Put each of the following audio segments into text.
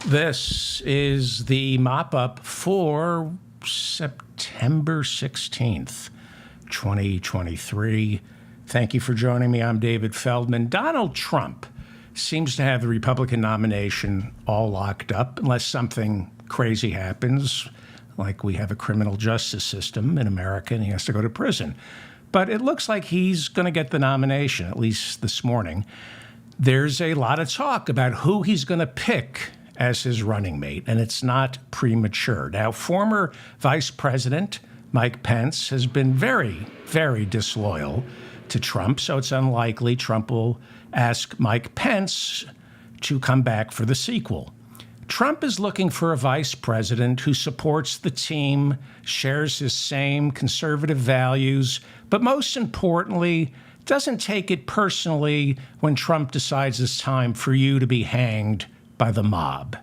This is the mop-up for September 16th, 2023. Thank you for joining me. I'm David Feldman. Donald Trump seems to have the Republican nomination all locked up unless something crazy happens, like we have a criminal justice system in America and he has to go to prison. But it looks like he's going to get the nomination, at least this morning. There's a lot of talk about who he's going to pick as his running mate, and it's not premature. Now, former Vice President Mike Pence has been very, very disloyal to Trump, so it's unlikely Trump will ask Mike Pence to come back for the sequel. Trump is looking for a vice president who supports the team, shares his same conservative values, but most importantly, doesn't take it personally when Trump decides it's time for you to be hanged by the mob.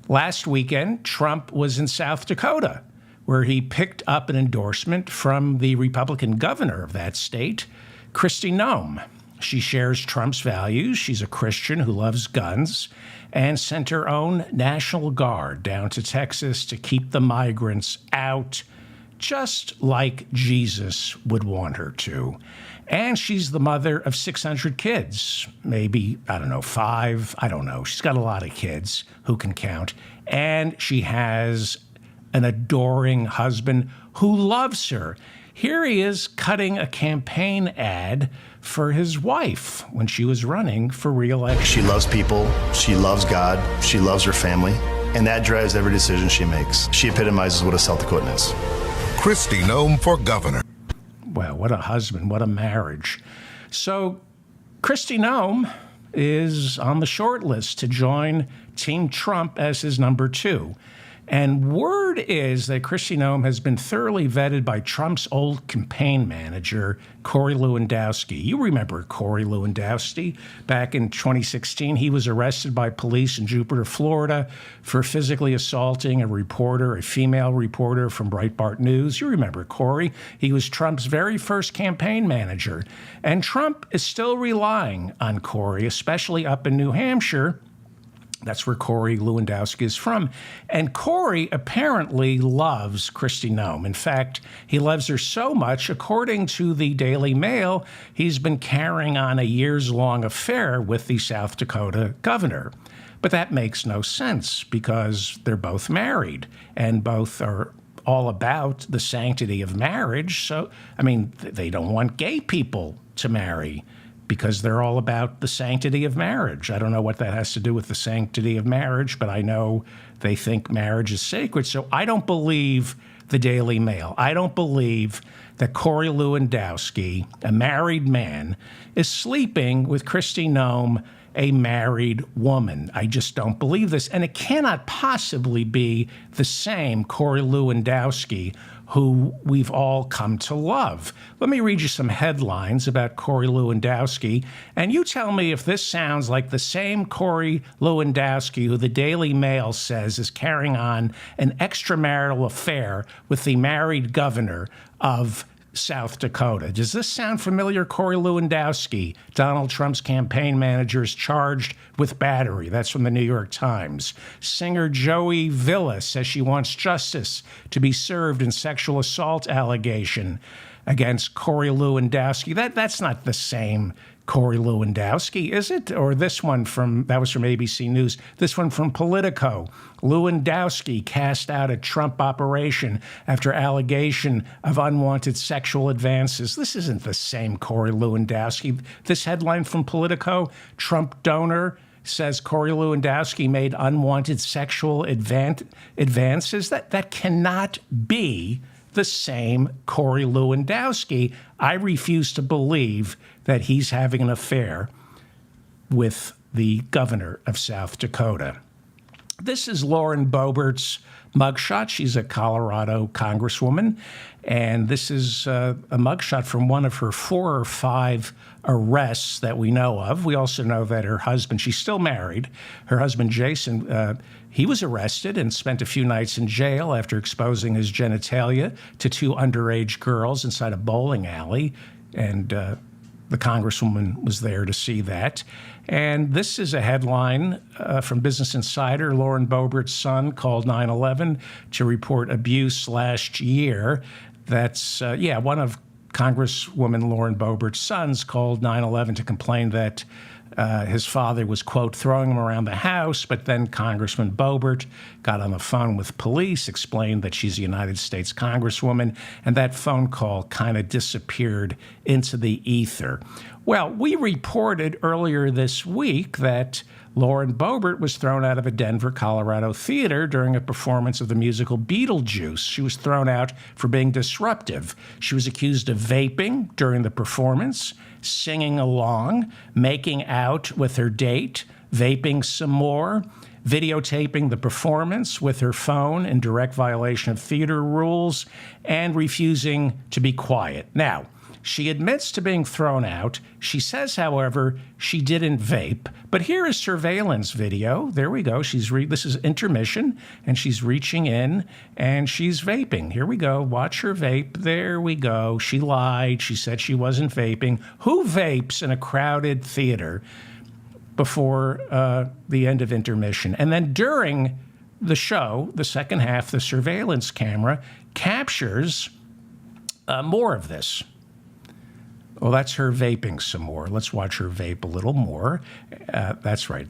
Last weekend, Trump was in South Dakota, where he picked up an endorsement from the Republican governor of that state, Kristi Noem. She shares Trump's values. She's a Christian who loves guns and sent her own National Guard down to Texas to keep the migrants out, just like Jesus would want her to. And she's the mother of 600 kids, maybe, I don't know, 5, I don't know. She's got a lot of kids who can count. And she has an adoring husband who loves her. Here he is cutting a campaign ad for his wife when she was running for re-election. She loves people, she loves God, she loves her family, and that drives every decision she makes. She epitomizes what a South Dakotan is. Kristi Noem for governor. Well, what a husband, what a marriage. So Kristi Noem is on the short list to join Team Trump as his number 2. And word is that Kristi Noem has been thoroughly vetted by Trump's old campaign manager, Corey Lewandowski. You remember Corey Lewandowski. Back in 2016, he was arrested by police in Jupiter, Florida, for physically assaulting a female reporter from Breitbart News. You remember Corey. He was Trump's very first campaign manager. And Trump is still relying on Corey, especially up in New Hampshire. That's where Corey Lewandowski is from. And Corey apparently loves Kristi Noem. In fact, he loves her so much, according to the Daily Mail, he's been carrying on a years-long affair with the South Dakota governor. But that makes no sense because they're both married and both are all about the sanctity of marriage. So, I mean, they don't want gay people to marry because they're all about the sanctity of marriage. I don't know what that has to do with the sanctity of marriage, but I know they think marriage is sacred. So I don't believe the Daily Mail. I don't believe that Corey Lewandowski, a married man, is sleeping with Kristi Noem, a married woman. I just don't believe this. And it cannot possibly be the same Corey Lewandowski who we've all come to love. Let me read you some headlines about Corey Lewandowski, and you tell me if this sounds like the same Corey Lewandowski who the Daily Mail says is carrying on an extramarital affair with the married governor of South Dakota. Does this sound familiar? Corey Lewandowski, Donald Trump's campaign manager, is charged with battery. That's from the New York Times. Singer Joey Villa says she wants justice to be served in sexual assault allegation against Corey Lewandowski. That's not the same Corey Lewandowski, is it? Or this one that was from ABC News. This one from Politico. Lewandowski cast out a Trump operation after allegation of unwanted sexual advances. This isn't the same Corey Lewandowski. This headline from Politico, Trump donor says Corey Lewandowski made unwanted sexual advances. That cannot be the same Corey Lewandowski. I refuse to believe that he's having an affair with the governor of South Dakota. This is Lauren Boebert's mugshot. She's a Colorado congresswoman, and this is a mugshot from one of her 4 or 5 arrests that we know of. We also know that her husband, she's still married, her husband Jason, he was arrested and spent a few nights in jail after exposing his genitalia to 2 underage girls inside a bowling alley, and the congresswoman was there to see that. And this is a headline from Business Insider. Lauren Boebert's son called 9/11 to report abuse last year. That's, one of Congresswoman Lauren Boebert's sons called 9/11 to complain that his father was, quote, throwing him around the house. But then Congressman Boebert got on the phone with police, explained that she's a United States Congresswoman, and that phone call kind of disappeared into the ether. Well, we reported earlier this week that Lauren Boebert was thrown out of a Denver, Colorado theater during a performance of the musical Beetlejuice. She was thrown out for being disruptive. She was accused of vaping during the performance, singing along, making out with her date, vaping some more, videotaping the performance with her phone in direct violation of theater rules, and refusing to be quiet. Now, she admits to being thrown out. She says, however, she didn't vape. But here is surveillance video. There we go. This is intermission, and she's reaching in, and she's vaping. Here we go. Watch her vape. There we go. She lied. She said she wasn't vaping. Who vapes in a crowded theater before the end of intermission? And then during the show, the second half, the surveillance camera captures more of this. Well, that's her vaping some more. Let's watch her vape a little more. That's right.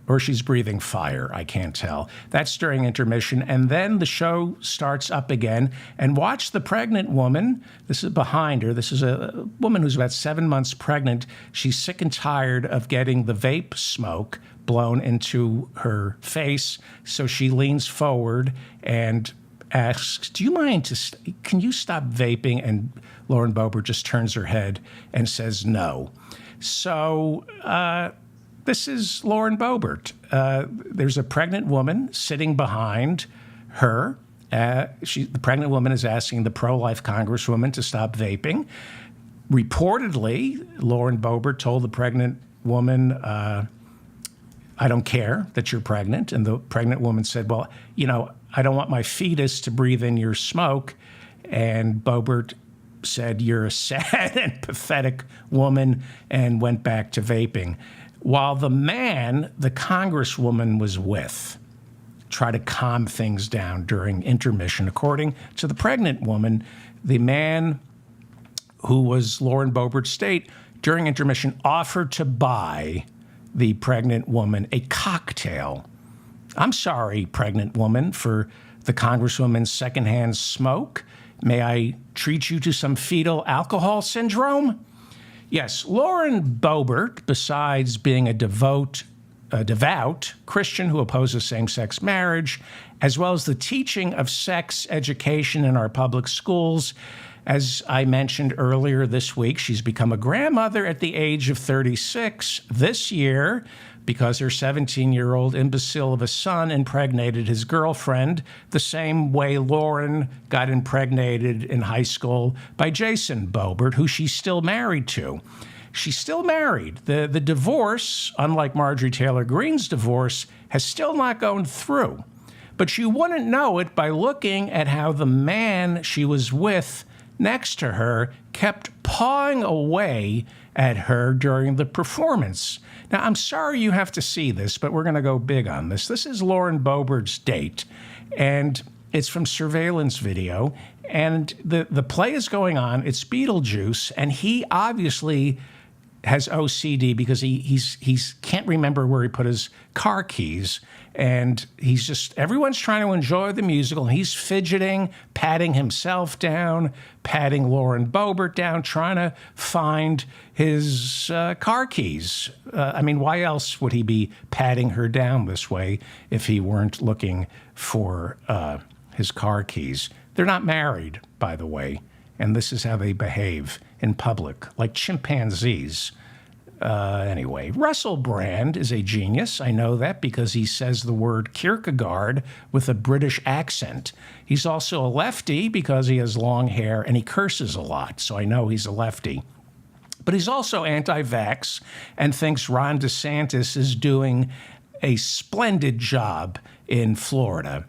Or she's breathing fire. I can't tell. That's during intermission. And then the show starts up again. And watch the pregnant woman. This is behind her. This is a woman who's about 7 months pregnant. She's sick and tired of getting the vape smoke blown into her face. So she leans forward and asks, "Do you mind can you stop vaping?" And Lauren Boebert just turns her head and says no. So this is Lauren Boebert. There's a pregnant woman sitting behind her. The pregnant woman is asking the pro-life congresswoman to stop vaping. Reportedly, Lauren Boebert told the pregnant woman, "I don't care that you're pregnant." And the pregnant woman said, "Well, I don't want my fetus to breathe in your smoke." And Boebert said, "You're a sad and pathetic woman," and went back to vaping. While the man the congresswoman was with tried to calm things down during intermission, according to the pregnant woman, the man who was Lauren Boebert's state during intermission offered to buy the pregnant woman a cocktail. "I'm sorry, pregnant woman, for the congresswoman's secondhand smoke. May I treat you to some fetal alcohol syndrome?" Yes, Lauren Boebert, besides being a devout Christian who opposes same-sex marriage, as well as the teaching of sex education in our public schools, as I mentioned earlier this week, she's become a grandmother at the age of 36 this year because her 17-year-old imbecile of a son impregnated his girlfriend the same way Lauren got impregnated in high school by Jason Boebert, who she's still married to. She's still married. The divorce, unlike Marjorie Taylor Greene's divorce, has still not gone through. But you wouldn't know it by looking at how the man she was with next to her kept pawing away at her during the performance. Now, I'm sorry you have to see this, but we're going to go big on this. This is Lauren Boebert's date, and it's from surveillance video, and the play is going on. It's Beetlejuice, and he obviously has OCD because he's can't remember where he put his car keys, and everyone's trying to enjoy the musical, and he's fidgeting, patting himself down, patting Lauren Boebert down, trying to find his car keys. Why else would he be patting her down this way if he weren't looking for his car keys? They're not married, by the way, and this is how they behave in public, like chimpanzees. Anyway, Russell Brand is a genius. I know that because he says the word Kierkegaard with a British accent. He's also a lefty because he has long hair and he curses a lot, so I know he's a lefty. But he's also anti-vax and thinks Ron DeSantis is doing a splendid job in Florida.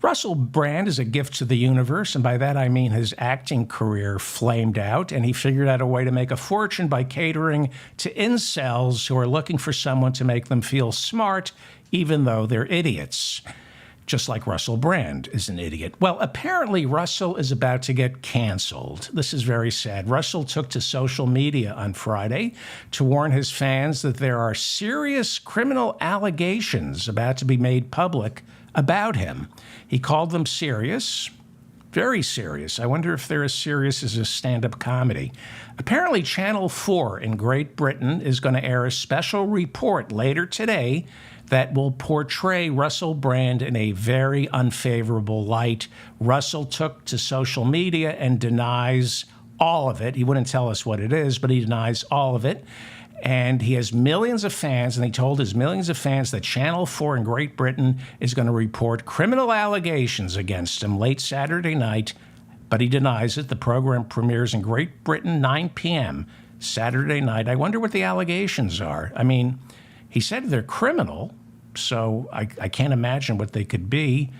Russell Brand is a gift to the universe, and by that I mean his acting career flamed out, and he figured out a way to make a fortune by catering to incels who are looking for someone to make them feel smart, even though they're idiots. Just like Russell Brand is an idiot. Well, apparently Russell is about to get canceled. This is very sad. Russell took to social media on Friday to warn his fans that there are serious criminal allegations about to be made public about him. He called them serious, very serious. I wonder if they're as serious as his stand-up comedy. Apparently, Channel 4 in Great Britain is going to air a special report later today that will portray Russell Brand in a very unfavorable light. Russell took to social media and denies all of it. He wouldn't tell us what it is, but he denies all of it. And he has millions of fans, and he told his millions of fans that Channel 4 in Great Britain is going to report criminal allegations against him late Saturday night, but he denies it. The program premieres in Great Britain, 9 p.m. Saturday night. I wonder what the allegations are. I mean, he said they're criminal, so I can't imagine what they could be.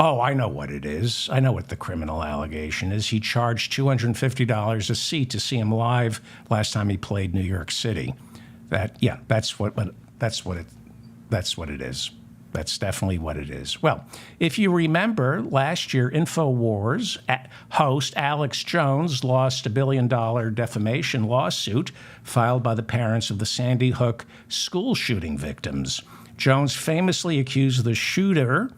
Oh, I know what it is. I know what the criminal allegation is. He charged $250 a seat to see him live last time he played New York City. That's what it is. That's definitely what it is. Well, if you remember, last year, InfoWars host Alex Jones lost a $1 billion defamation lawsuit filed by the parents of the Sandy Hook school shooting victims. Jones famously accused the shooter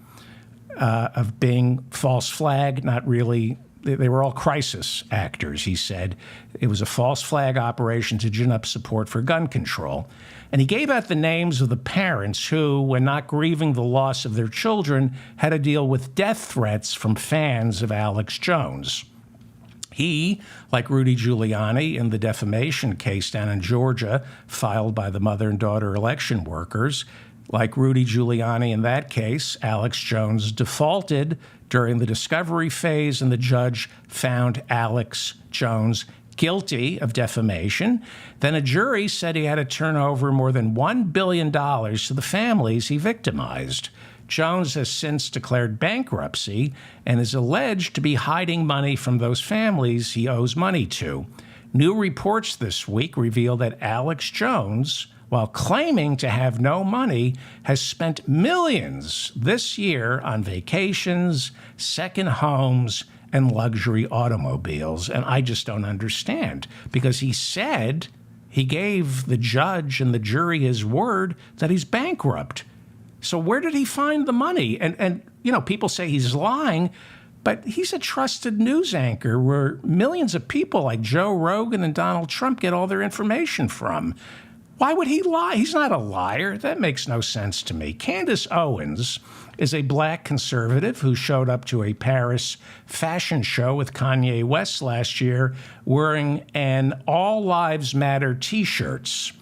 of being false flag, not really. They were all crisis actors, he said. It was a false flag operation to gin up support for gun control. And he gave out the names of the parents who, when not grieving the loss of their children, had to deal with death threats from fans of Alex Jones. He, like Rudy Giuliani in the defamation case down in Georgia, filed by the mother and daughter election workers, like Rudy Giuliani in that case, Alex Jones defaulted during the discovery phase, and the judge found Alex Jones guilty of defamation. Then a jury said he had to turn over more than $1 billion to the families he victimized. Jones has since declared bankruptcy and is alleged to be hiding money from those families he owes money to. New reports this week reveal that Alex Jones, while claiming to have no money, has spent millions this year on vacations, second homes, and luxury automobiles. And I just don't understand, because he said he gave the judge and the jury his word that he's bankrupt. So where did he find the money? And you know, people say he's lying, but he's a trusted news anchor where millions of people like Joe Rogan and Donald Trump get all their information from. Why would he lie? He's not a liar. That makes no sense to me. Candace Owens is a black conservative who showed up to a Paris fashion show with Kanye West last year wearing an All Lives Matter T-shirts.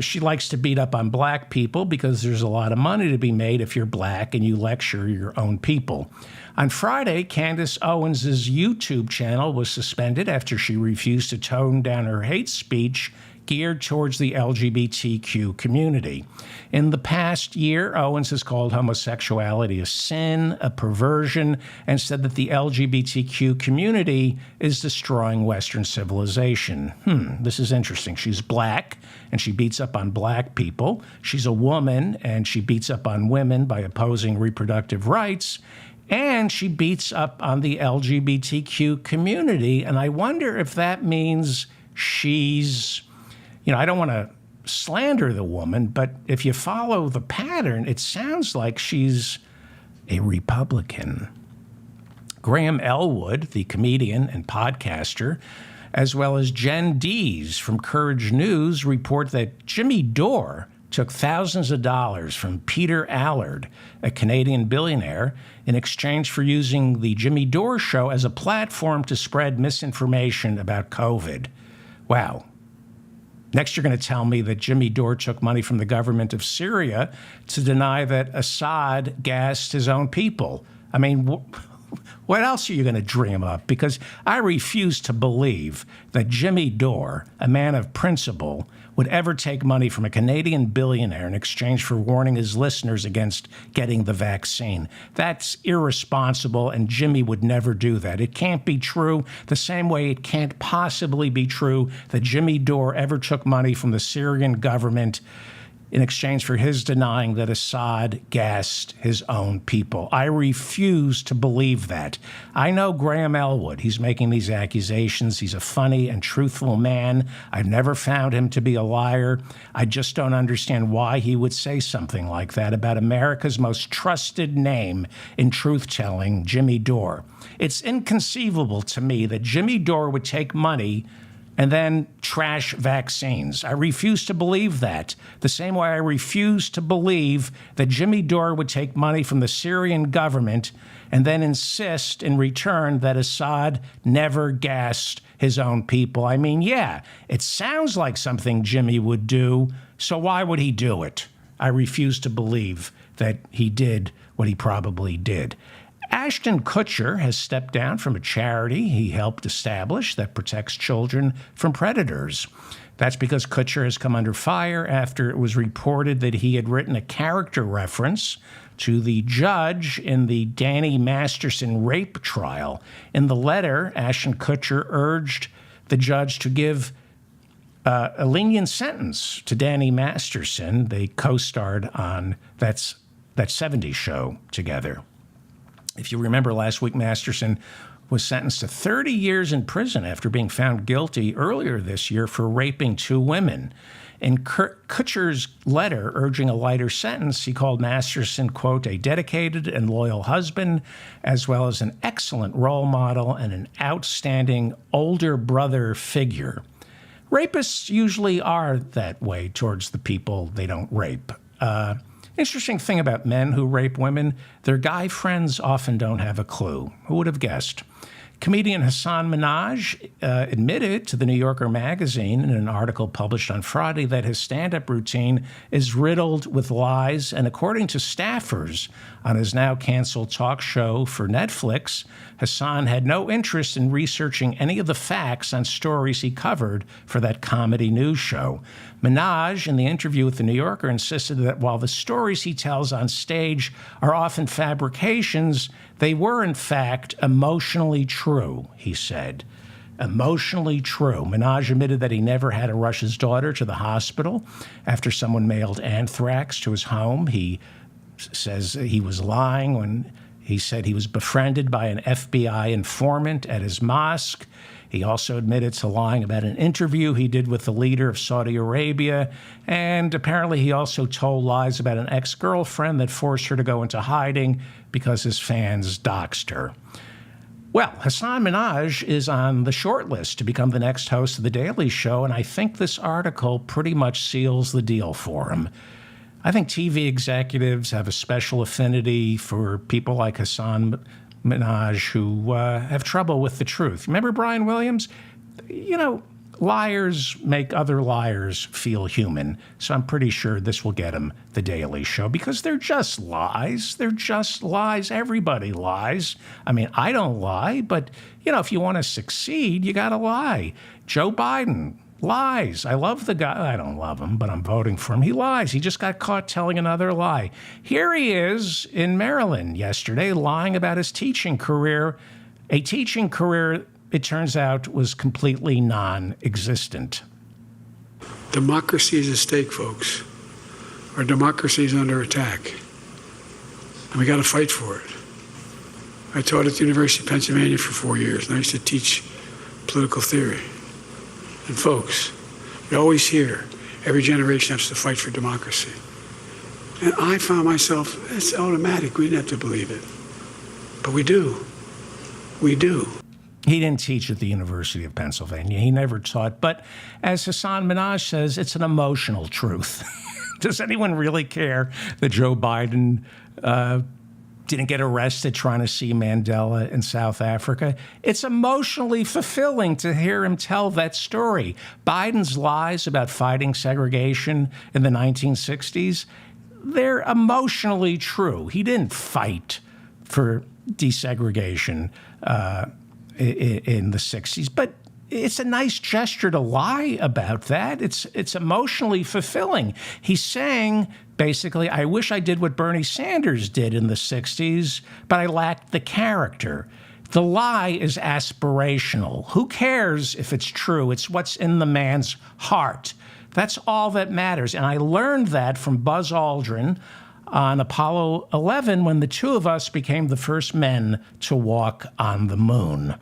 She likes to beat up on black people because there's a lot of money to be made if you're black and you lecture your own people. On Friday, Candace Owens' YouTube channel was suspended after she refused to tone down her hate speech geared towards the LGBTQ community. In the past year, Owens has called homosexuality a sin, a perversion, and said that the LGBTQ community is destroying Western civilization. This is interesting. She's black, and she beats up on black people. She's a woman, and she beats up on women by opposing reproductive rights. And she beats up on the LGBTQ community. And I wonder if that means she's, I don't want to slander the woman, but if you follow the pattern, it sounds like she's a Republican. Graham Elwood, the comedian and podcaster, as well as Jen Dees from Courage News, report that Jimmy Dore took thousands of dollars from Peter Allard, a Canadian billionaire, in exchange for using the Jimmy Dore Show as a platform to spread misinformation about COVID. Wow. Next, you're going to tell me that Jimmy Dore took money from the government of Syria to deny that Assad gassed his own people. I mean, what else are you going to dream up? Because I refuse to believe that Jimmy Dore, a man of principle, would ever take money from a Canadian billionaire in exchange for warning his listeners against getting the vaccine. That's irresponsible, and Jimmy would never do that. It can't be true, the same way it can't possibly be true that Jimmy Dore ever took money from the Syrian government in exchange for his denying that Assad gassed his own people. I refuse to believe that. I know Graham Elwood. He's making these accusations. He's a funny and truthful man. I've never found him to be a liar. I just don't understand why he would say something like that about America's most trusted name in truth-telling, Jimmy Dore. It's inconceivable to me that Jimmy Dore would take money and then trash vaccines. I refuse to believe that. The same way I refuse to believe that Jimmy Dore would take money from the Syrian government and then insist in return that Assad never gassed his own people. I mean, yeah, it sounds like something Jimmy would do, so why would he do it? I refuse to believe that he did what he probably did. Ashton Kutcher has stepped down from a charity he helped establish that protects children from predators. That's because Kutcher has come under fire after it was reported that he had written a character reference to the judge in the Danny Masterson rape trial. In the letter, Ashton Kutcher urged the judge to give a lenient sentence to Danny Masterson. They co-starred on that 70s show together. If you remember last week, Masterson was sentenced to 30 years in prison after being found guilty earlier this year for raping 2 women. In Kutcher's letter urging a lighter sentence, he called Masterson, quote, a dedicated and loyal husband, as well as an excellent role model and an outstanding older brother figure. Rapists usually are that way towards the people they don't rape. Interesting thing about men who rape women, their guy friends often don't have a clue. Who would have guessed? Comedian Hasan Minhaj admitted to the New Yorker magazine in an article published on Friday that his stand-up routine is riddled with lies, and according to staffers on his now canceled talk show for Netflix, Hasan had no interest in researching any of the facts on stories he covered for that comedy news show. Minhaj, in the interview with the New Yorker, insisted that while the stories he tells on stage are often fabrications, they were, in fact, emotionally true, he said. Emotionally true. Minhaj admitted that he never had to rush his daughter to the hospital after someone mailed anthrax to his home. He says he was lying when he said he was befriended by an FBI informant at his mosque. He also admitted to lying about an interview he did with the leader of Saudi Arabia, and apparently he also told lies about an ex-girlfriend that forced her to go into hiding because his fans doxed her. Well, Hasan Minhaj is on the short list to become the next host of The Daily Show, and I think this article pretty much seals the deal for him. I think TV executives have a special affinity for people like Hasan Minhaj who have trouble with the truth. Remember Brian Williams? You know, liars make other liars feel human. So I'm pretty sure this will get him The Daily Show because they're just lies. They're just lies. Everybody lies. I mean, I don't lie, but, you know, if you want to succeed, you got to lie. Joe Biden lies. I love the guy. I don't love him, but I'm voting for him. He lies. He just got caught telling another lie. Here he is in Maryland yesterday lying about his teaching career, a teaching career, it turns out, was completely non-existent. Democracy is at stake, folks. Our democracy is under attack, and we got to fight for it. I taught at the University of Pennsylvania for 4 years, and I used to teach political theory. And folks, we always hear every generation has to fight for democracy. And I found myself, it's automatic. We didn't have to believe it. But we do. We do. He didn't teach at the University of Pennsylvania. He never taught. But as Hasan Minhaj says, it's an emotional truth. Does anyone really care that Joe Biden didn't get arrested trying to see Mandela in South Africa? It's emotionally fulfilling to hear him tell that story. Biden's lies about fighting segregation in the 1960s, they're emotionally true. He didn't fight for desegregation in the 60s, but it's a nice gesture to lie about that. It's emotionally fulfilling. He's saying, basically, I wish I did what Bernie Sanders did in the 60s, but I lacked the character. The lie is aspirational. Who cares if it's true? It's what's in the man's heart. That's all that matters. And I learned that from Buzz Aldrin on Apollo 11 when the two of us became the first men to walk on the moon.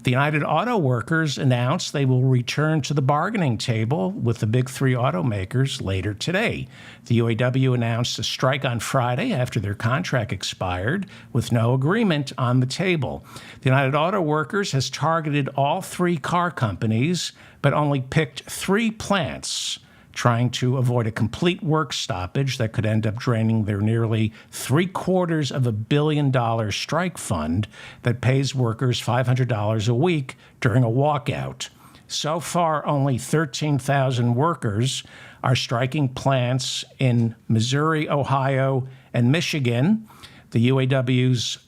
The United Auto Workers announced they will return to the bargaining table with the big three automakers later today. The UAW announced a strike on Friday after their contract expired with no agreement on the table. The United Auto Workers has targeted all three car companies, but only picked 3 plants, trying to avoid a complete work stoppage that could end up draining their nearly $750 million strike fund that pays workers $500 a week during a walkout. So far, only 13,000 workers are striking plants in Missouri, Ohio, and Michigan. The UAW's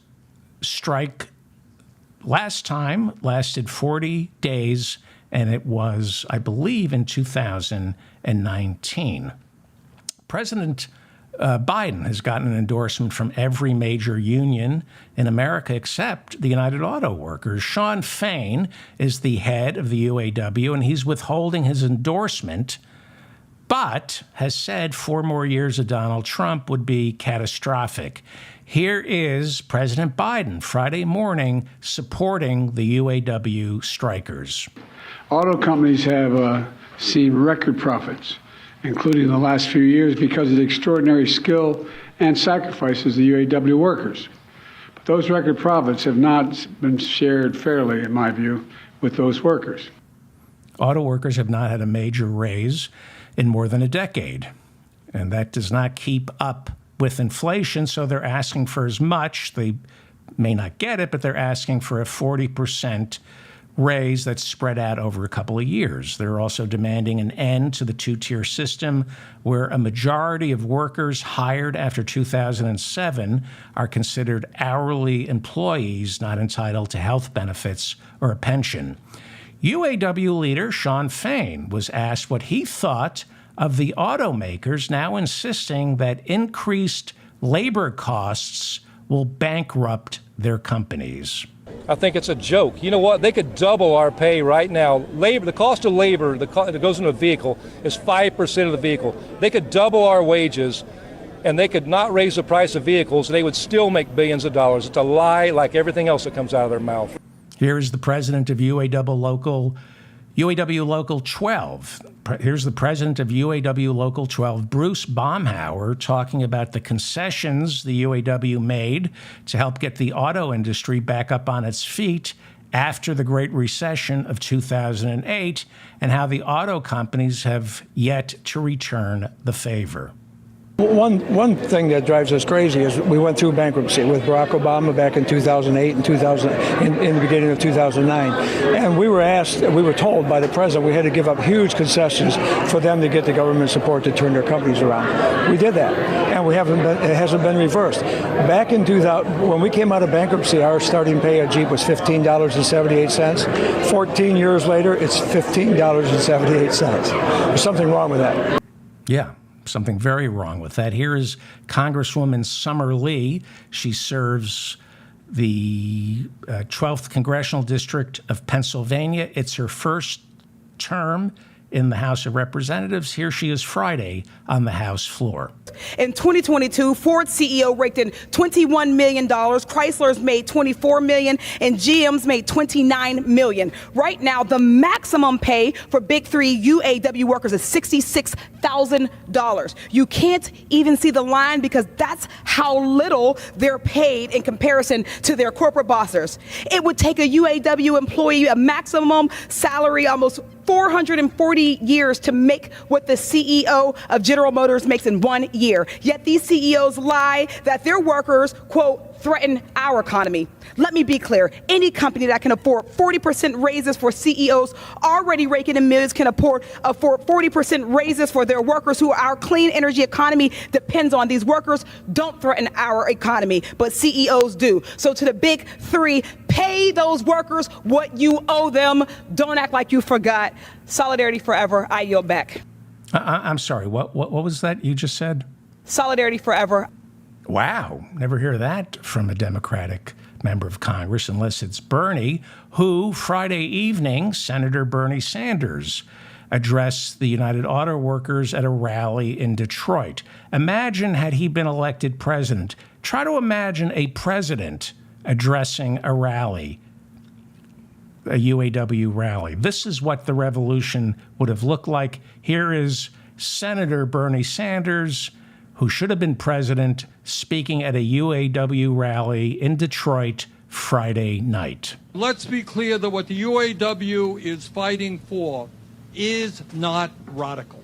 strike last time lasted 40 days, and it was, I believe, in 2019. President Biden has gotten an endorsement from every major union in America except the United Auto Workers. Shawn Fain is the head of the UAW, and he's withholding his endorsement, but has said 4 more years of Donald Trump would be catastrophic. Here is President Biden Friday morning supporting the UAW strikers. Auto companies have seen record profits, including the last few years, because of the extraordinary skill and sacrifices of the UAW workers. But those record profits have not been shared fairly, in my view, with those workers. Auto workers have not had a major raise in more than a decade, and that does not keep up with inflation, so they're asking for as much. They may not get it, but they're asking for a 40% raise that's spread out over a couple of years. They're also demanding an end to the 2-tier system where a majority of workers hired after 2007 are considered hourly employees not entitled to health benefits or a pension. UAW leader Shawn Fain was asked what he thought of the automakers now insisting that increased labor costs will bankrupt their companies. I think it's a joke. You know what? They could double our pay right now. The cost of labor that goes into a vehicle is 5% of the vehicle. They could double our wages, and they could not raise the price of vehicles. They would still make billions of dollars. It's a lie like everything else that comes out of their mouth. Here is the president of UAW Local 12. Here's the president of UAW Local 12, Bruce Baumhauer, talking about the concessions the UAW made to help get the auto industry back up on its feet after the Great Recession of 2008, and how the auto companies have yet to return the favor. One thing that drives us crazy is we went through bankruptcy with Barack Obama back in 2008 and in the beginning of 2009. And we were told by the president we had to give up huge concessions for them to get the government support to turn their companies around. We did that, and it hasn't been reversed. Back in 2000, when we came out of bankruptcy, our starting pay at Jeep was $15.78. 14 years later, it's $15.78. There's something wrong with that. Yeah. Something very wrong with that. Here is Congresswoman Summer Lee. She serves the 12th Congressional District of Pennsylvania. It's her first term in the House of Representatives. Here she is Friday on the House floor. In 2022, Ford's CEO raked in $21 million, Chrysler's made $24 million, and GM's made $29 million. Right now, the maximum pay for Big Three UAW workers is $66,000. You can't even see the line because that's how little they're paid in comparison to their corporate bosses. It would take a UAW employee a maximum salary almost 440 years to make what the CEO of General Motors makes in 1 year. Yet these CEOs lie that their workers, quote, threaten our economy. Let me be clear. Any company that can afford 40% raises for CEOs already raking in millions can afford 40% raises for their workers who our clean energy economy depends on. These workers don't threaten our economy, but CEOs do. So to the Big Three, Pay those workers what you owe them. Don't act like you forgot. Solidarity forever. I yield back. I'm sorry, what was that you just said? Solidarity forever. Wow, never hear that from a Democratic member of Congress unless it's Bernie, who Friday evening, Senator Bernie Sanders addressed the United Auto Workers at a rally in Detroit. Imagine had he been elected president. Try to imagine a president addressing a rally, a UAW rally. This is what the revolution would have looked like. Here is Senator Bernie Sanders, who should have been president, speaking at a UAW rally in Detroit Friday night. Let's be clear that what the UAW is fighting for is not radical.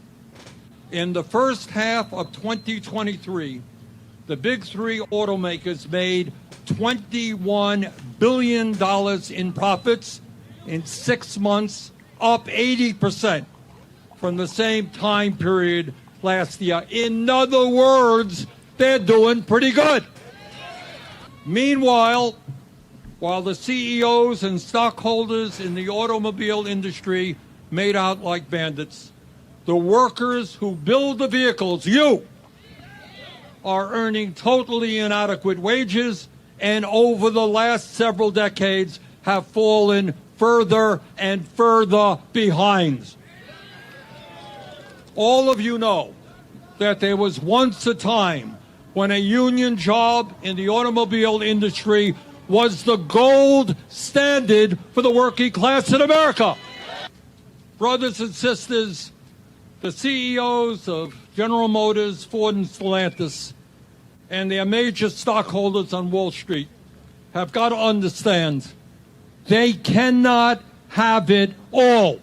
In the first half of 2023, the big three automakers made $21 billion in profits in 6 months, up 80% from the same time period last year. In other words, they're doing pretty good. Meanwhile, while the CEOs and stockholders in the automobile industry made out like bandits, the workers who build the vehicles, you, are earning totally inadequate wages and over the last several decades have fallen further and further behind. All of you know that there was once a time when a union job in the automobile industry was the gold standard for the working class in America. Brothers and sisters, the CEOs of General Motors, Ford, and Stellantis, and their major stockholders on Wall Street have got to understand they cannot have it all.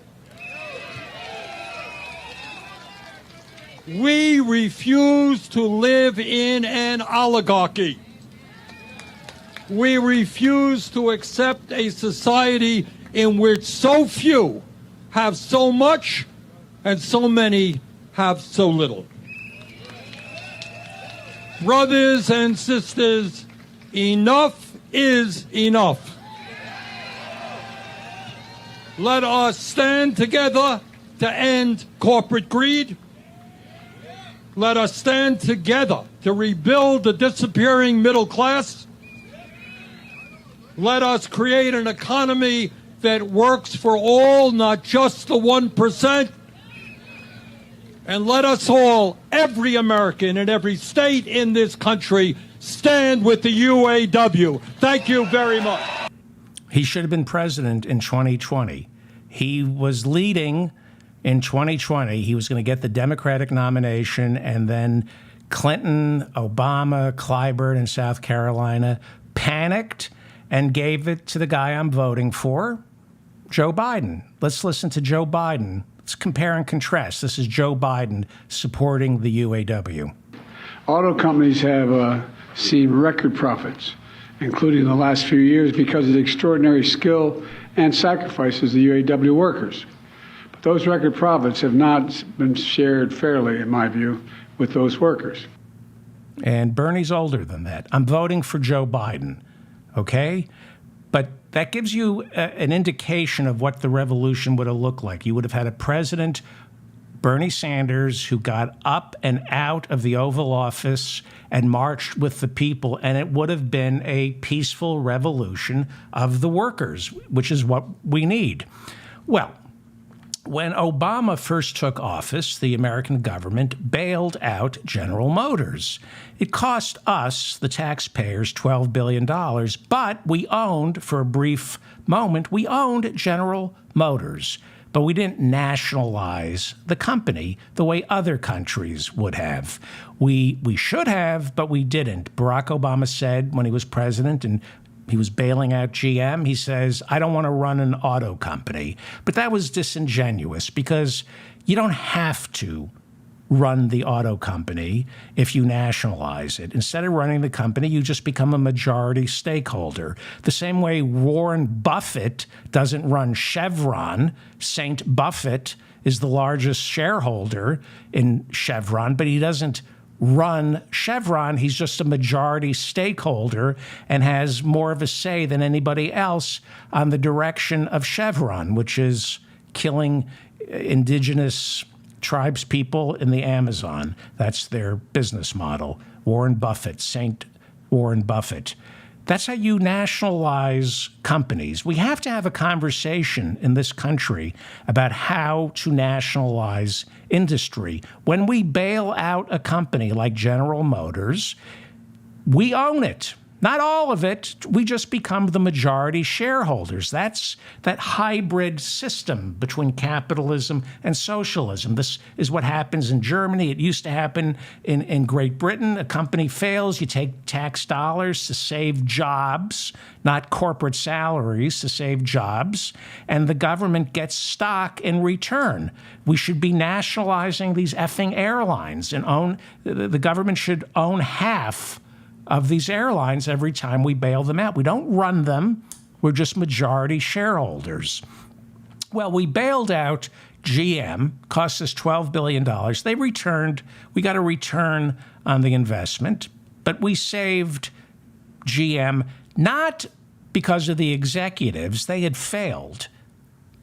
We refuse to live in an oligarchy. We refuse to accept a society in which so few have so much and so many have so little. Brothers and sisters, enough is enough. Let us stand together to end corporate greed. Let us stand together to rebuild the disappearing middle class. Let us create an economy that works for all, not just the 1%. And let us all, every American in every state in this country, stand with the UAW. Thank you very much. He should have been president in 2020. He was leading in 2020. He was going to get the Democratic nomination, and then Clinton, Obama, Clyburn in South Carolina panicked and gave it to the guy I'm voting for, Joe Biden. Let's listen to Joe Biden. Let's compare and contrast. This is Joe Biden supporting the UAW. Auto companies have seen record profits, including in the last few years, because of the extraordinary skill and sacrifices of the UAW workers. But those record profits have not been shared fairly, in my view, with those workers. And Bernie's older than that. I'm voting for Joe Biden, okay? But that gives you an indication of what the revolution would have looked like. You would have had a president, Bernie Sanders, who got up and out of the Oval Office and marched with the people, and it would have been a peaceful revolution of the workers, which is what we need. Well, when Obama first took office, the American government bailed out General Motors. It cost us, the taxpayers, $12 billion, but we owned, for a brief moment, we owned General Motors. But we didn't nationalize the company the way other countries would have. We should have, but we didn't. Barack Obama said when he was president, and he was bailing out GM, he says, I don't want to run an auto company. But that was disingenuous because you don't have to run the auto company if you nationalize it. Instead of running the company, you just become a majority stakeholder. The same way Warren Buffett doesn't run Chevron. St. Buffett is the largest shareholder in Chevron, but he doesn't run Chevron. He's just a majority stakeholder and has more of a say than anybody else on the direction of Chevron, which is killing indigenous tribes people in the Amazon. That's their business model. Warren Buffett, Saint Warren Buffett. That's how you nationalize companies. We have to have a conversation in this country about how to nationalize industry. When we bail out a company like General Motors, we own it. Not all of it. We just become the majority shareholders. That's that hybrid system between capitalism and socialism. This is what happens in Germany. It used to happen in Great Britain. A company fails, you take tax dollars to save jobs, not corporate salaries, to save jobs, and the government gets stock in return. We should be nationalizing these effing airlines and the government should own half of these airlines every time we bail them out. We don't run them. We're just majority shareholders. Well, we bailed out GM, cost us $12 billion. They returned. We got a return on the investment, but we saved GM not because of the executives. They had failed.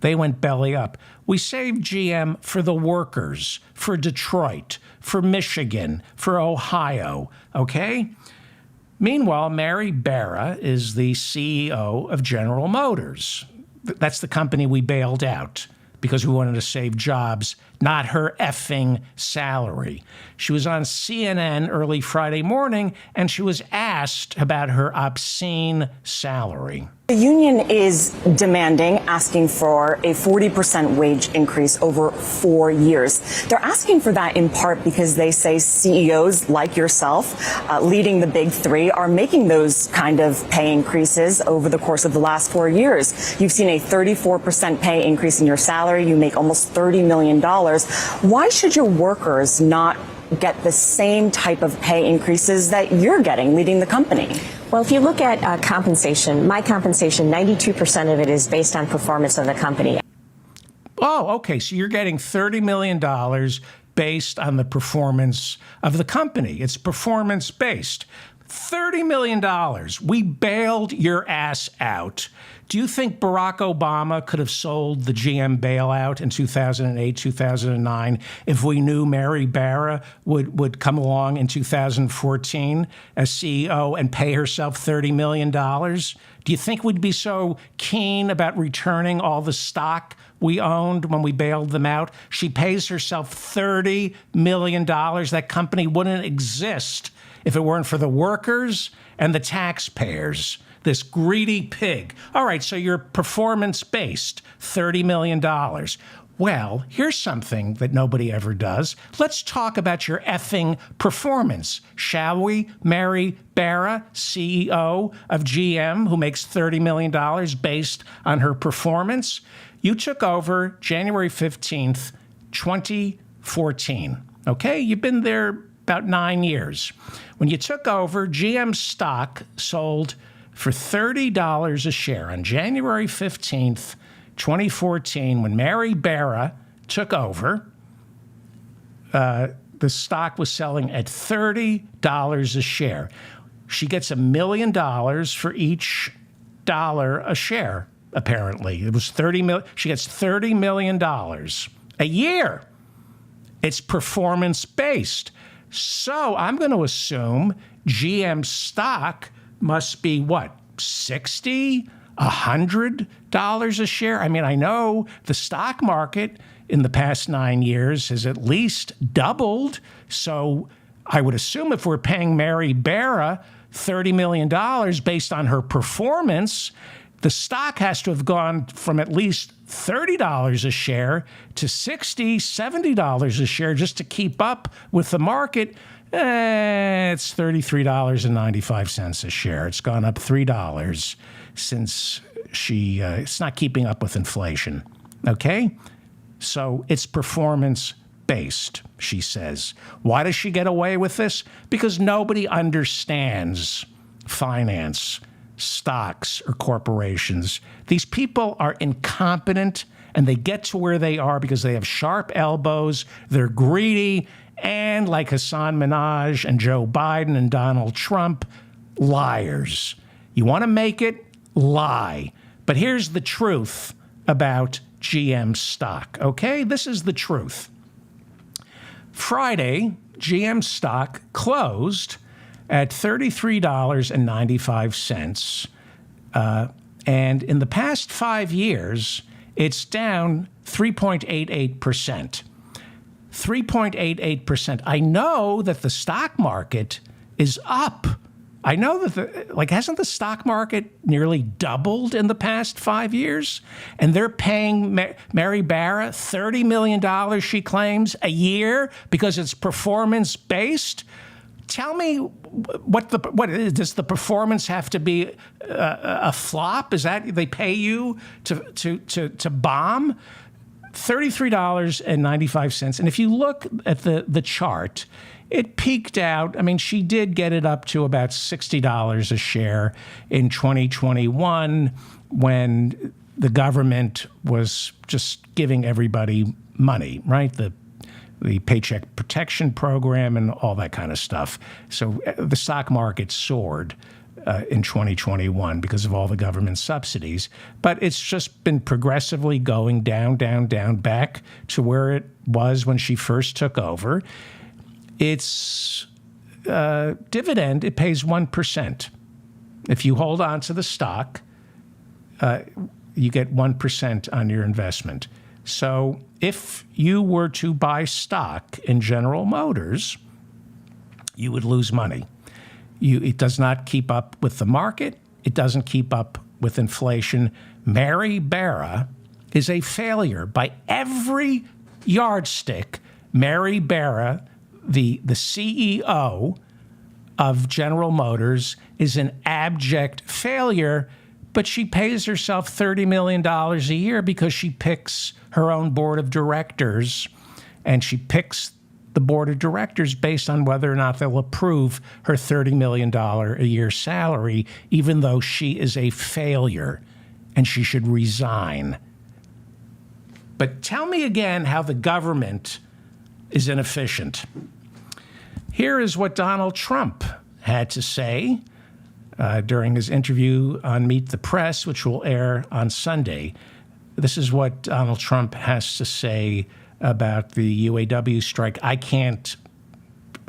They went belly up. We saved GM for the workers, for Detroit, for Michigan, for Ohio, okay? Meanwhile, Mary Barra is the CEO of General Motors. That's the company we bailed out because we wanted to save jobs, not her effing salary. She was on CNN early Friday morning, and she was asked about her obscene salary. The union is asking for a 40% wage increase over 4 years. They're asking for that in part because they say CEOs like yourself, leading the big three, are making those kind of pay increases over the course of the last 4 years. You've seen a 34% pay increase in your salary. You make almost $30 million. Why should your workers not get the same type of pay increases that you're getting leading the company? Well, if you look at compensation, my compensation, 92% of it is based on performance of the company. Oh, okay. So you're getting $30 million based on the performance of the company. It's performance-based. $30 million. We bailed your ass out. Do you think Barack Obama could have sold the GM bailout in 2008, 2009 if we knew Mary Barra would come along in 2014 as CEO and pay herself $30 million? Do you think we'd be so keen about returning all the stock we owned when we bailed them out? She pays herself $30 million. That company wouldn't exist if it weren't for the workers and the taxpayers. This greedy pig. All right, so you're performance-based, $30 million. Well, here's something that nobody ever does. Let's talk about your effing performance, shall we? Mary Barra, CEO of GM, who makes $30 million based on her performance. You took over January 15th, 2014. Okay, you've been there about 9 years. When you took over, GM stock sold for $30 a share on January 15th, 2014, when Mary Barra took over. The stock was selling at $30 a share. She gets $1 million for each dollar a share, apparently. It was $30 million. She gets $30 million a year. It's performance-based. So I'm going to assume GM stock must be what, $60, $100 a share? I mean, I know the stock market in the past 9 years has at least doubled. So I would assume if we're paying Mary Barra $30 million based on her performance, the stock has to have gone from at least $30 a share to $60, $70 a share just to keep up with the market. It's $33.95 a share. It's gone up $3 since it's not keeping up with inflation. Okay? So it's performance-based, she says. Why does she get away with this? Because nobody understands finance, stocks, or corporations. These people are incompetent, and they get to where they are because they have sharp elbows, they're greedy, And like Hasan Minhaj and Joe Biden and Donald Trump, liars. You want to make it? Lie. But here's the truth about GM stock, okay? This is the truth. Friday, GM stock closed at $33.95. And in the past 5 years, it's down 3.88%. 3.88%. I know that the stock market is up. I know that, hasn't the stock market nearly doubled in the past 5 years? And they're paying Mary Barra $30 million, she claims, a year because it's performance-based? Tell me, does the performance have to be a flop? Is that they pay you to bomb? $33.95. And if you look at the chart, it peaked out. I mean, she did get it up to about $60 a share in 2021 when the government was just giving everybody money, right? The Paycheck Protection Program and all that kind of stuff. So the stock market soared in 2021 because of all the government subsidies. But it's just been progressively going down, down, down, back to where it was when she first took over. Its dividend, it pays 1%. If you hold on to the stock, you get 1% on your investment. So if you were to buy stock in General Motors, you would lose money. It does not keep up with the market. It doesn't keep up with inflation. Mary Barra is a failure by every yardstick. Mary Barra, the CEO of General Motors, is an abject failure, but she pays herself $30 million a year because she picks her own board of directors, and she picks the board of directors based on whether or not they'll approve her $30 million a year salary, even though she is a failure and she should resign. But tell me again how the government is inefficient. Here is what Donald Trump had to say during his interview on Meet the Press, which will air on Sunday. This is what Donald Trump has to say about the UAW strike. I can't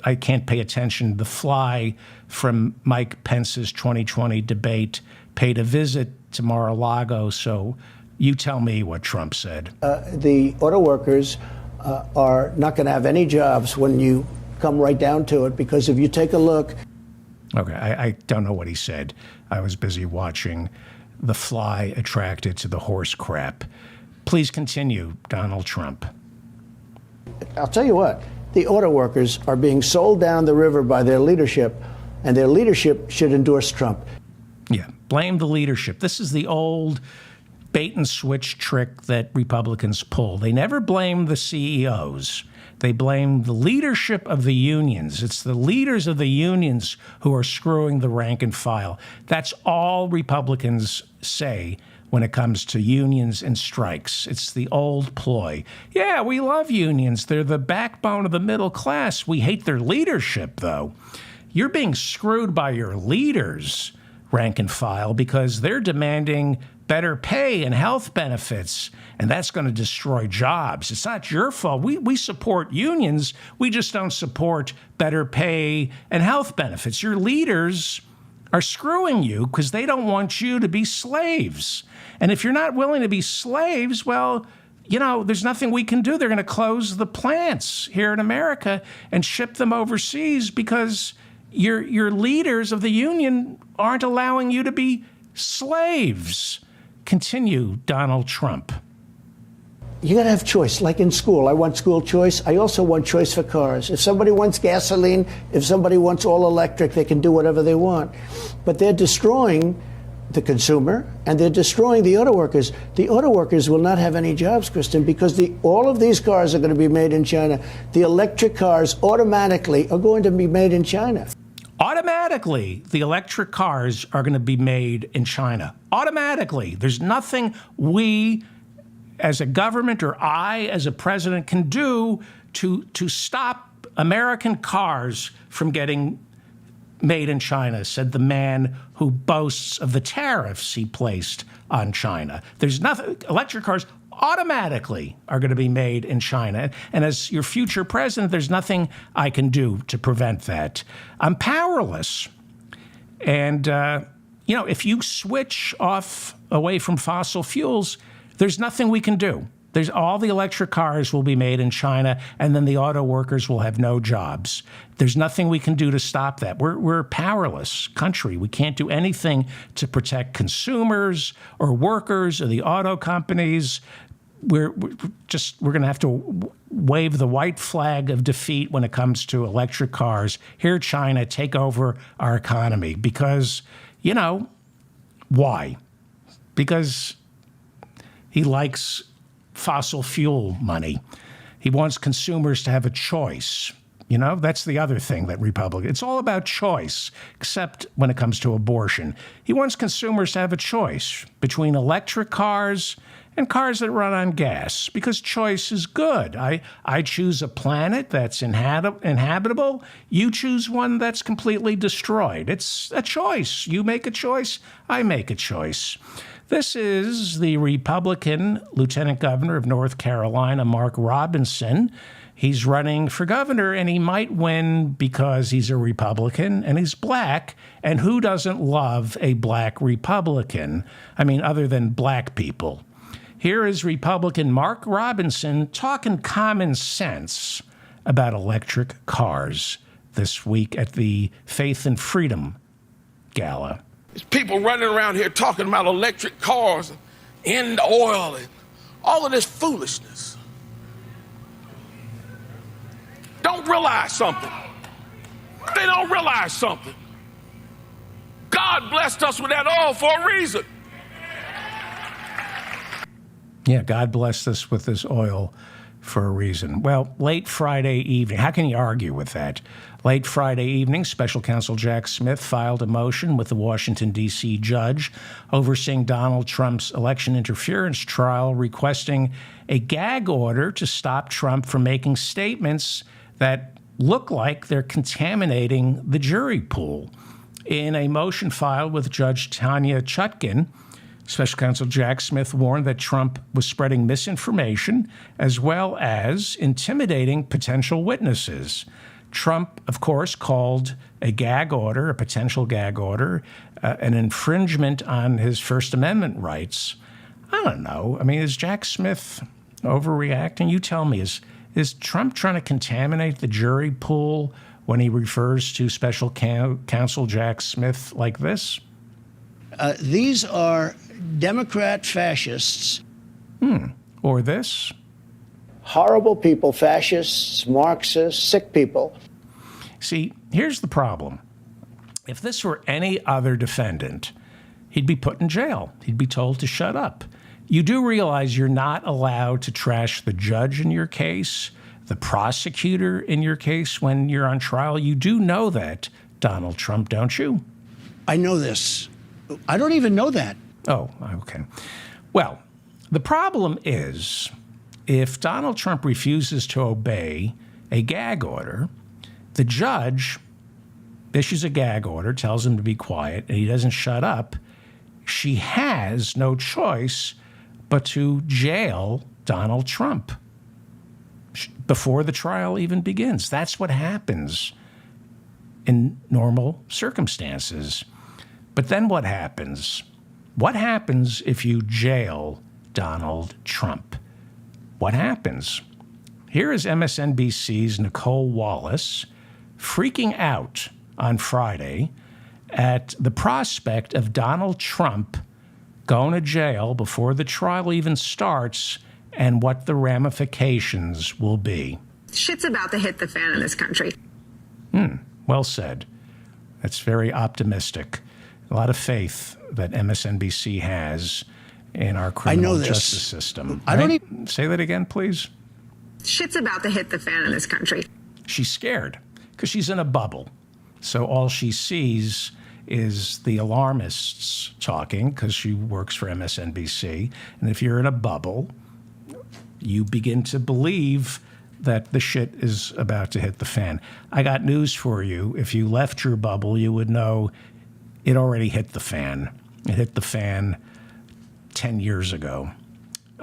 pay attention. The fly from Mike Pence's 2020 debate paid a visit to Mar-a-Lago, so you tell me what Trump said. The auto workers are not going to have any jobs when you come right down to it, because if you take a look. Okay, I don't know what he said. I was busy watching The Fly Attracted to the Horse Crap. Please continue, Donald Trump. I'll tell you what, the auto workers are being sold down the river by their leadership, and their leadership should endorse Trump. Yeah, blame the leadership. This is the old bait and switch trick that Republicans pull. They never blame the CEOs. They blame the leadership of the unions. It's the leaders of the unions who are screwing the rank and file. That's all Republicans say when it comes to unions and strikes. It's the old ploy. Yeah, we love unions. They're the backbone of the middle class. We hate their leadership, though. You're being screwed by your leaders, rank and file, because they're demanding better pay and health benefits, and that's going to destroy jobs. It's not your fault. We support unions. We just don't support better pay and health benefits. Your leaders are screwing you because they don't want you to be slaves. And if you're not willing to be slaves, well, you know, there's nothing we can do. They're going to close the plants here in America and ship them overseas because your leaders of the union aren't allowing you to be slaves. Continue, Donald Trump. You got to have choice. Like in school, I want school choice. I also want choice for cars. If somebody wants gasoline, if somebody wants all electric, they can do whatever they want. But they're destroying the consumer, and they're destroying the auto workers. The auto workers will not have any jobs, Kristen, because all of these cars are going to be made in China. The electric cars automatically are going to be made in China. Automatically, the electric cars are going to be made in China. Automatically. There's nothing we as a government or I as a president can do to stop American cars from getting made in China, said the man who boasts of the tariffs he placed on China. There's nothing, electric cars automatically are going to be made in China. And as your future president, there's nothing I can do to prevent that. I'm powerless. And, if you switch off away from fossil fuels, there's nothing we can do. All the electric cars will be made in China, and then the auto workers will have no jobs. There's nothing we can do to stop that. We're a powerless country. We can't do anything to protect consumers or workers or the auto companies. We're going to have to wave the white flag of defeat when it comes to electric cars. Here, China, take over our economy. Because, why? Because he likes fossil fuel money. He wants consumers to have a choice. That's the other thing that Republicans, it's all about choice, except when it comes to abortion. He wants consumers to have a choice between electric cars and cars that run on gas, because choice is good. I choose a planet that's inhabitable. You choose one that's completely destroyed. It's a choice. You make a choice. I make a choice. This is the Republican Lieutenant Governor of North Carolina, Mark Robinson. He's running for governor, and he might win because he's a Republican and he's black. And who doesn't love a black Republican? I mean, other than black people. Here is Republican Mark Robinson talking common sense about electric cars this week at the Faith and Freedom Gala. There's people running around here talking about electric cars and oil and all of this foolishness. Don't realize something. They don't realize something. God blessed us with that oil for a reason. Yeah, God blessed us with this oil for a reason. Well, late Friday evening, how can you argue with that? Late Friday evening, Special Counsel Jack Smith filed a motion with the Washington, D.C. judge overseeing Donald Trump's election interference trial, requesting a gag order to stop Trump from making statements that look like they're contaminating the jury pool. In a motion filed with Judge Tanya Chutkin, Special Counsel Jack Smith warned that Trump was spreading misinformation as well as intimidating potential witnesses. Trump, of course, called a gag order, a potential gag order, an infringement on his First Amendment rights. I don't know. I mean, is Jack Smith overreacting? You tell me. Is Trump trying to contaminate the jury pool when he refers to Special Counsel Jack Smith like this? These are Democrat fascists. Or this? Horrible people, fascists, Marxists, sick people. See, here's the problem. If this were any other defendant, he'd be put in jail. He'd be told to shut up. You do realize you're not allowed to trash the judge in your case, the prosecutor in your case when you're on trial. You do know that, Donald Trump, don't you? I know this. I don't even know that. Oh, okay. Well, the problem is if Donald Trump refuses to obey a gag order, the judge issues a gag order, tells him to be quiet, and he doesn't shut up. She has no choice but to jail Donald Trump before the trial even begins. That's what happens in normal circumstances. But then what happens? What happens if you jail Donald Trump? What happens? Here is MSNBC's Nicole Wallace freaking out on Friday at the prospect of Donald Trump going to jail before the trial even starts and what the ramifications will be. Shit's about to hit the fan in this country. Well said. That's very optimistic. A lot of faith that MSNBC has in our criminal justice system. I don't even say that again, please. Shit's about to hit the fan in this country. She's scared because she's in a bubble. So all she sees is the alarmists talking because she works for MSNBC. And if you're in a bubble, you begin to believe that the shit is about to hit the fan. I got news for you. If you left your bubble, you would know it already hit the fan. It hit the fan 10 years ago.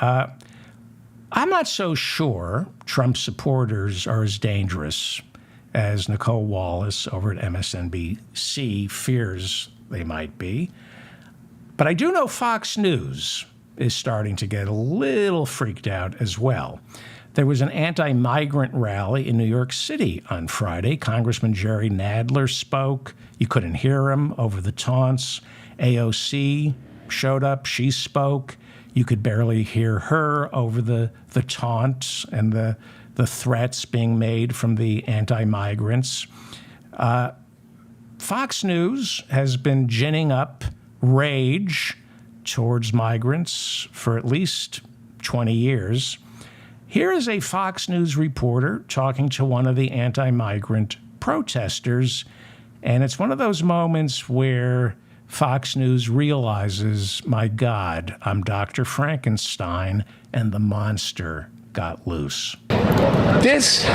I'm not so sure Trump supporters are as dangerous as Nicole Wallace over at MSNBC fears they might be. But I do know Fox News is starting to get a little freaked out as well. There was an anti-migrant rally in New York City on Friday. Congressman Jerry Nadler spoke. You couldn't hear him over the taunts. AOC showed up. She spoke. You could barely hear her over the taunts and the threats being made from the anti-migrants. Fox News has been ginning up rage towards migrants for at least 20 years. Here is a Fox News reporter talking to one of the anti-migrant protesters, and it's one of those moments where Fox News realizes, my God, I'm Dr. Frankenstein, and the monster got loose. This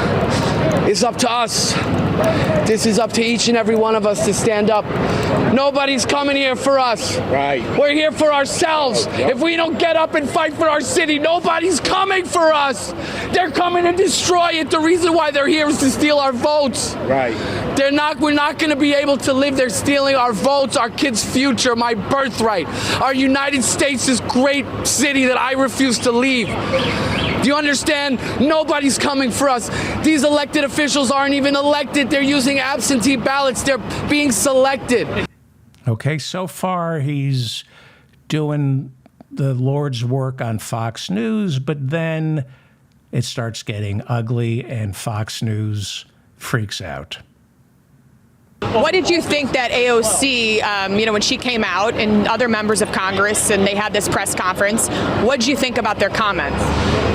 is up to us. This is up to each and every one of us to stand up. Nobody's coming here for us. Right. We're here for ourselves. Yep. If we don't get up and fight for our city, nobody's coming for us. They're coming to destroy it. The reason why they're here is to steal our votes. Right. We're not going to be able to live. They're stealing our votes, our kids' future, my birthright, our United States, this great city that I refuse to leave. Do you understand? Nobody's coming for us. These elected officials aren't even elected. They're using absentee ballots. They're being selected. Okay, so far he's doing the Lord's work on Fox News, but then it starts getting ugly and Fox News freaks out. What did you think that AOC, when she came out and other members of Congress and they had this press conference, what did you think about their comments?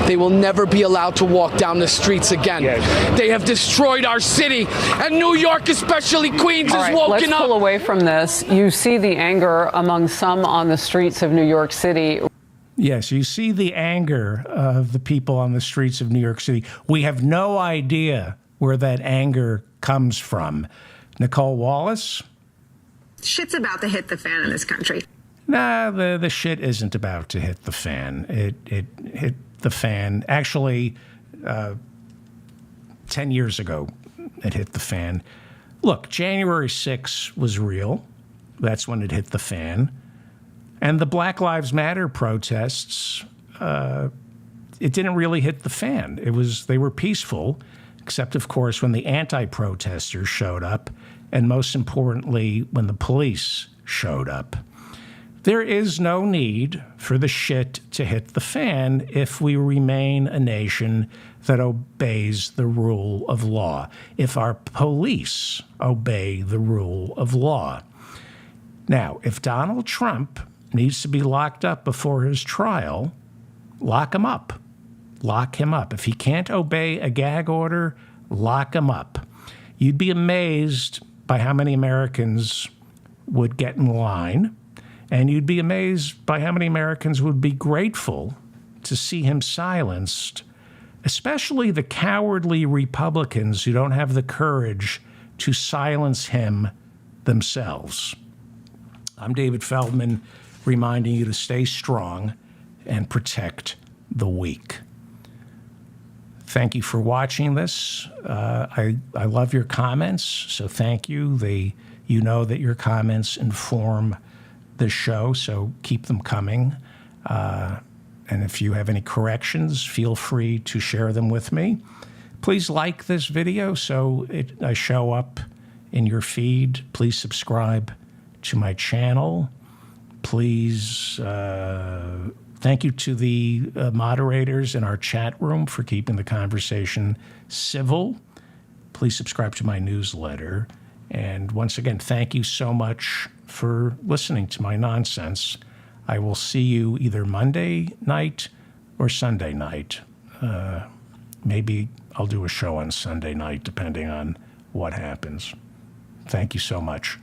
They will never be allowed to walk down the streets again. Yes. They have destroyed our city, and New York, especially Queens, is woken up. Let's pull away from this. You see the anger among some on the streets of New York City. Yes, you see the anger of the people on the streets of New York City. We have no idea where that anger comes from. Nicole Wallace? Shit's about to hit the fan in this country. Nah, the shit isn't about to hit the fan. It hit the fan. Actually, 10 years ago, it hit the fan. Look, January 6th was real. That's when it hit the fan. And the Black Lives Matter protests, it didn't really hit the fan. They were peaceful, except, of course, when the anti-protesters showed up, and most importantly, when the police showed up. There is no need for the shit to hit the fan if we remain a nation that obeys the rule of law, if our police obey the rule of law. Now, if Donald Trump needs to be locked up before his trial, lock him up. Lock him up. If he can't obey a gag order, lock him up. You'd be amazed by how many Americans would get in line, and you'd be amazed by how many Americans would be grateful to see him silenced, especially the cowardly Republicans who don't have the courage to silence him themselves. I'm David Feldman, reminding you to stay strong and protect the weak. Thank you for watching this. I love your comments, so thank you. You know that your comments inform the show, so keep them coming. And if you have any corrections, feel free to share them with me. Please like this video so I show up in your feed. Please subscribe to my channel. Please, thank you to the moderators in our chat room for keeping the conversation civil. Please subscribe to my newsletter. And once again, thank you so much for listening to my nonsense. I will see you either Monday night or Sunday night. Maybe I'll do a show on Sunday night, depending on what happens. Thank you so much.